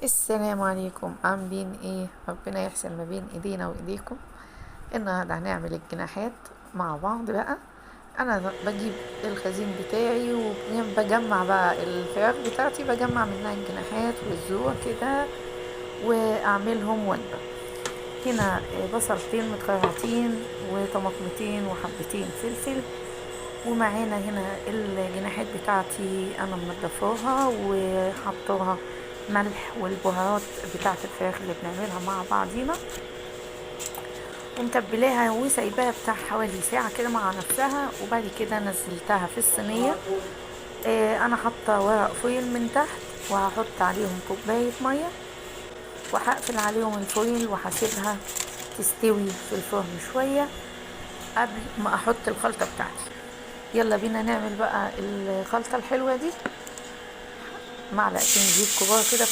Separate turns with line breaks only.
السلام عليكم، عاملين ايه؟ ربنا يحسن ما بين ايدينا وايديكم. النهارده هنعمل الجناحات مع بعض بقى. انا بجيب الخزين بتاعي وبجمع بقى الفراخ بتاعتي، بجمع منها الجناحات والزور كده واعملهم وجبة. هنا بصلتين متقطعتين وطماطمتين وحبتين فلفل، ومعانا هنا الجناحات بتاعتي انا منضفاها وحطاها ملح والبهارات بتاعت الفراخ اللي بنعملها مع بعضينا، ومتبلاها وسايباها بتاع حوالي ساعة كده مع نفسها. وبعد كده نزلتها في الصينية. انا حاطة ورق فويل من تحت، وهحط عليهم كوباية مية، وهقفل عليهم الفويل وهسيبها تستوي في الفرن شوية قبل ما احط الخلطة بتاعتي. يلا بينا نعمل بقى الخلطة الحلوة دي. معلقتين زيت كبار كده